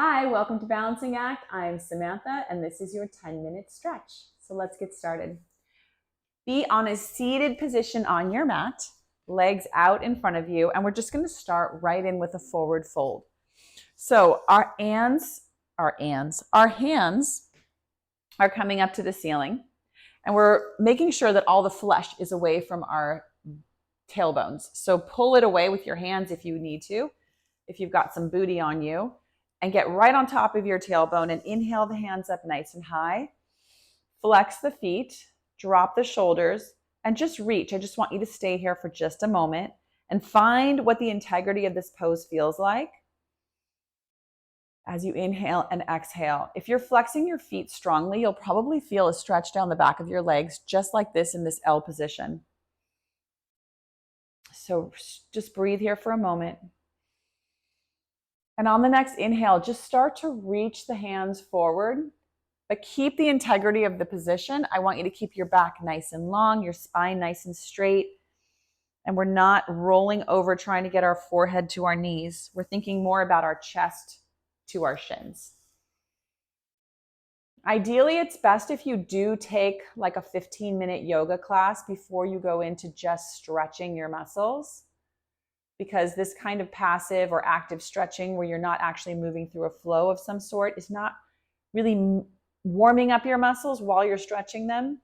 Hi, welcome to Balancing Act. I'm Samantha, and this is your 10-minute stretch. So let's get started. Be on a seated position on your mat, legs out in front of you, and we're just going to start right in with a forward fold. So our hands are coming up to the ceiling, and we're making sure that all the flesh is away from our tailbones. So pull it away with your hands if you need to, if you've got some booty on you, and get right on top of your tailbone and inhale the hands up nice and high. Flex the feet, drop the shoulders, and just reach. I just want you to stay here for just a moment and find what the integrity of this pose feels like as you inhale and exhale. If you're flexing your feet strongly, you'll probably feel a stretch down the back of your legs, just like this in this L position. So just breathe here for a moment. And on the next inhale, just start to reach the hands forward, but keep the integrity of the position. I want you to keep your back nice and long, your spine nice and straight, and we're not rolling over trying to get our forehead to our knees. We're thinking more about our chest to our shins. Ideally, it's best if you do take like a 15-minute yoga class before you go into just stretching your muscles, because this kind of passive or active stretching where you're not actually moving through a flow of some sort is not really warming up your muscles while you're stretching them.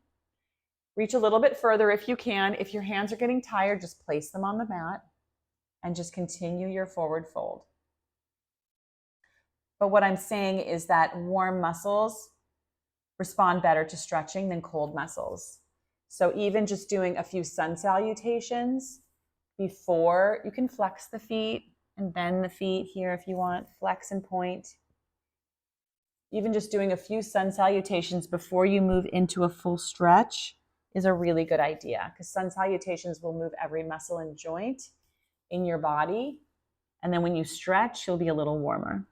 Reach a little bit further if you can. If your hands are getting tired, just place them on the mat and just continue your forward fold. But what I'm saying is that warm muscles respond better to stretching than cold muscles. So even just doing a few sun salutations before, you can flex the feet and bend the feet here if you want, flex and point. Even just doing a few sun salutations before you move into a full stretch is a really good idea, because sun salutations will move every muscle and joint in your body. And then when you stretch, you'll be a little warmer.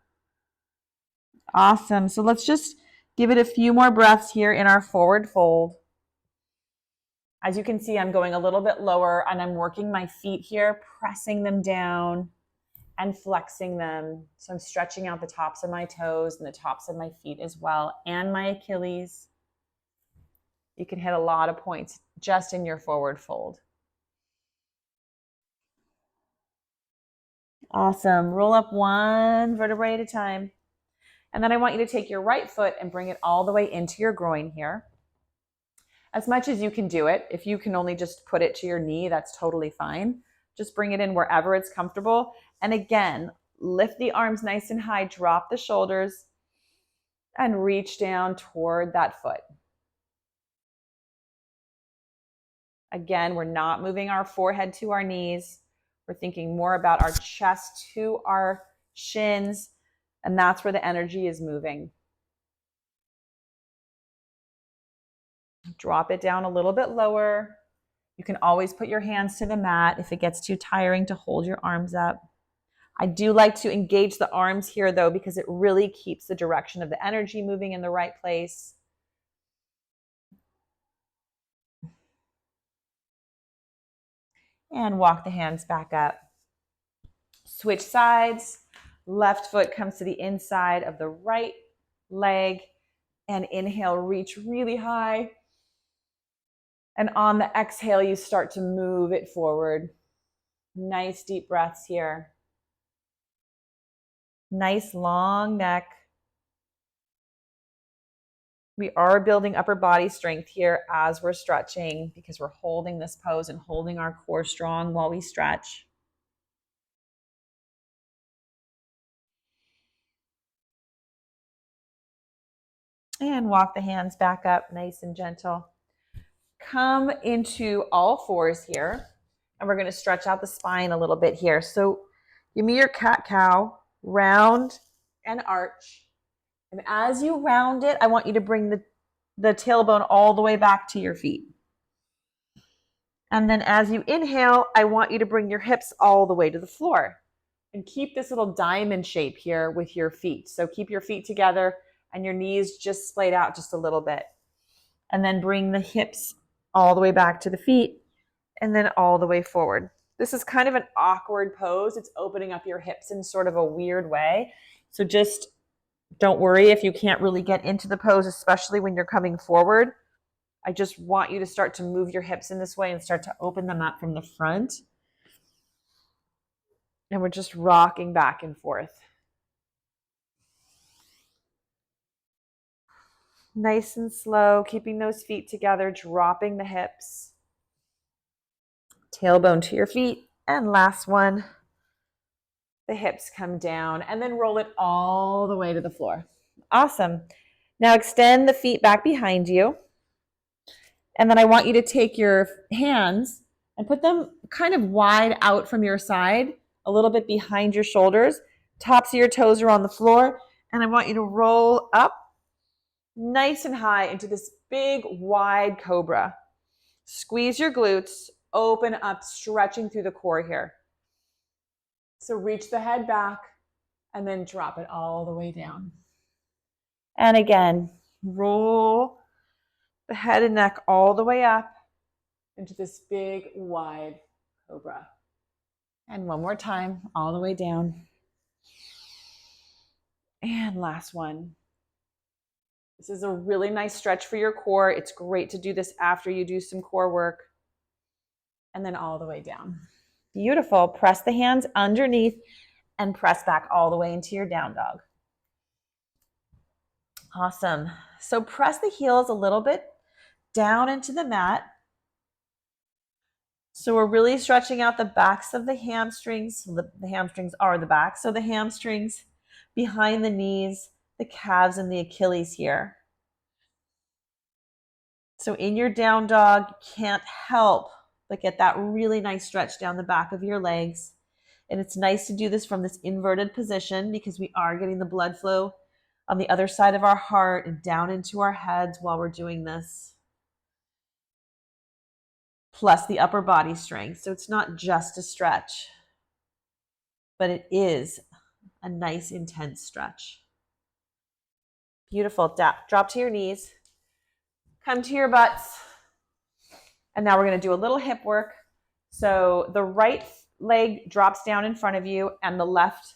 Awesome. So let's just give it a few more breaths here in our forward fold. As you can see, I'm going a little bit lower and I'm working my feet here, pressing them down and flexing them. So I'm stretching out the tops of my toes and the tops of my feet as well, and my Achilles. You can hit a lot of points just in your forward fold. Awesome. Roll up one vertebrae at a time. And then I want you to take your right foot and bring it all the way into your groin here. As much as you can do it. If you can only just put it to your knee, that's totally fine. Just bring it in wherever it's comfortable. And again, lift the arms nice and high, drop the shoulders, and reach down toward that foot. Again, we're not moving our forehead to our knees. We're thinking more about our chest to our shins, and that's where the energy is moving. Drop it down a little bit lower. You can always put your hands to the mat if it gets too tiring to hold your arms up. I do like to engage the arms here though, because it really keeps the direction of the energy moving in the right place. And walk the hands back up. Switch sides. Left foot comes to the inside of the right leg, and inhale, reach really high. And on the exhale, you start to move it forward. Nice deep breaths here. Nice long neck. We are building upper body strength here as we're stretching, because we're holding this pose and holding our core strong while we stretch. And walk the hands back up nice and gentle. Come into all fours here, and we're going to stretch out the spine a little bit here. So give me your cat-cow, round and arch. And as you round it, I want you to bring the tailbone all the way back to your feet. And then as you inhale, I want you to bring your hips all the way to the floor. And keep this little diamond shape here with your feet. So keep your feet together and your knees just splayed out just a little bit. And then bring the hips all the way back to the feet and then all the way forward. This is kind of an awkward pose. It's opening up your hips in sort of a weird way. So just Don't worry if you can't really get into the pose, especially when you're coming forward. I just want you to start to move your hips in this way and start to open them up from the front. And we're just rocking back and forth. Nice and slow, keeping those feet together, dropping the hips. Tailbone to your feet. And last one. The hips come down and then roll it all the way to the floor. Awesome. Now extend the feet back behind you. And then I want you to take your hands and put them kind of wide out from your side, a little bit behind your shoulders. Tops of your toes are on the floor. And I want you to roll up nice and high into this big, wide cobra. Squeeze your glutes, open up, stretching through the core here. So reach the head back and then drop it all the way down. And again, roll the head and neck all the way up into this big, wide cobra. And one more time, all the way down. And last one. This is a really nice stretch for your core. It's great to do this after you do some core work. And then all the way down. Beautiful. Press the hands underneath and press back all the way into your down dog. Awesome. So press the heels a little bit down into the mat. So we're really stretching out the backs of the hamstrings. The hamstrings are the back. So the hamstrings behind the knees, the calves, and the Achilles here. So in your down dog, you can't help but get that really nice stretch down the back of your legs. And it's nice to do this from this inverted position because we are getting the blood flow on the other side of our heart and down into our heads while we're doing this. Plus the upper body strength. So it's not just a stretch, but it is a nice intense stretch. Beautiful. Drop to your knees. Come to your butts. And now we're going to do a little hip work. So the right leg drops down in front of you and the left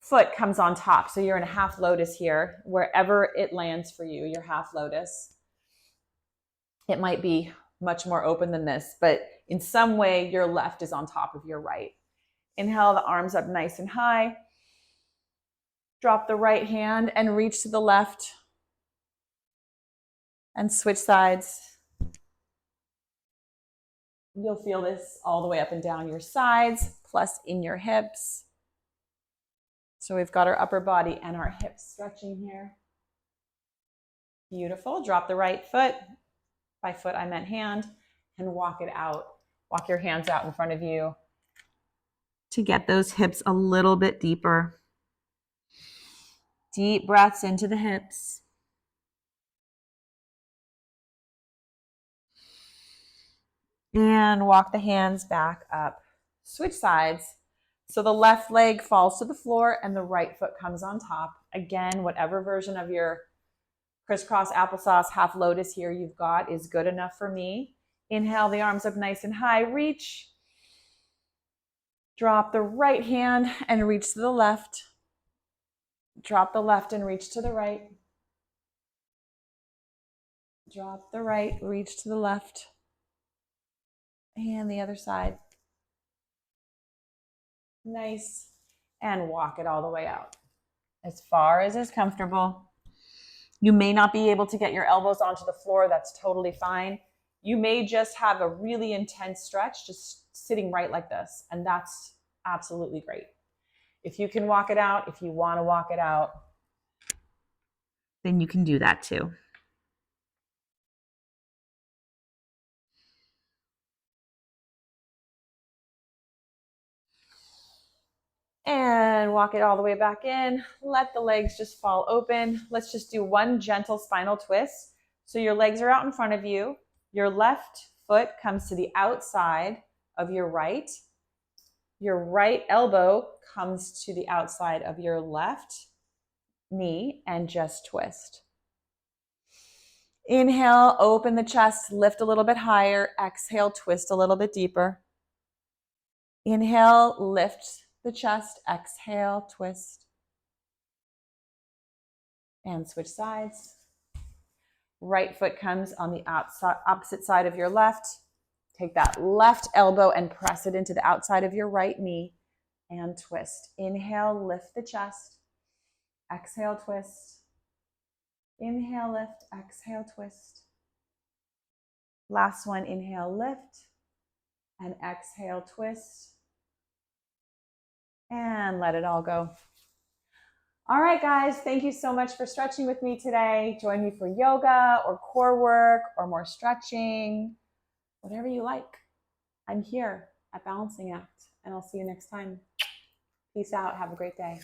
foot comes on top. So you're in a half lotus here, wherever it lands for you, your half lotus. It might be much more open than this, but in some way your left is on top of your right. Inhale the arms up nice and high. Drop the right hand and reach to the left and switch sides. You'll feel this all the way up and down your sides, plus in your hips. So we've got our upper body and our hips stretching here. Beautiful. Drop the right foot. By foot, I meant hand. And walk it out. Walk your hands out in front of you to get those hips a little bit deeper. Deep breaths into the hips. And walk the hands back up. Switch sides. So the left leg falls to the floor and the right foot comes on top. Again, whatever version of your crisscross applesauce half lotus here you've got is good enough for me. Inhale the arms up nice and high. Reach. Drop the right hand and reach to the left. Drop the left and reach to the right. Drop the right, reach to the left. And the other side. Nice. And walk it all the way out. As far as is comfortable. You may not be able to get your elbows onto the floor. That's totally fine. You may just have a really intense stretch just sitting right like this. And that's absolutely great. If you can walk it out, if you want to walk it out, then you can do that too. And walk it all the way back in. Let the legs just fall open. Let's just do one gentle spinal twist. So your legs are out in front of you. Your left foot comes to the outside of your right. Your right elbow comes to the outside of your left knee and just twist. Inhale, open the chest, lift a little bit higher. Exhale, twist a little bit deeper. Inhale, lift the chest. Exhale, twist. And switch sides. Right foot comes on the opposite side of your left. Take that left elbow and press it into the outside of your right knee and twist. Inhale, lift the chest. Exhale, twist. Inhale, lift. Exhale, twist. Last one, inhale, lift. And exhale, twist. And let it all go. All right, guys, thank you so much for stretching with me today. Join me for yoga or core work or more stretching, whatever you like. I'm here at Balancing Act, and I'll see you next time. Peace out. Have a great day.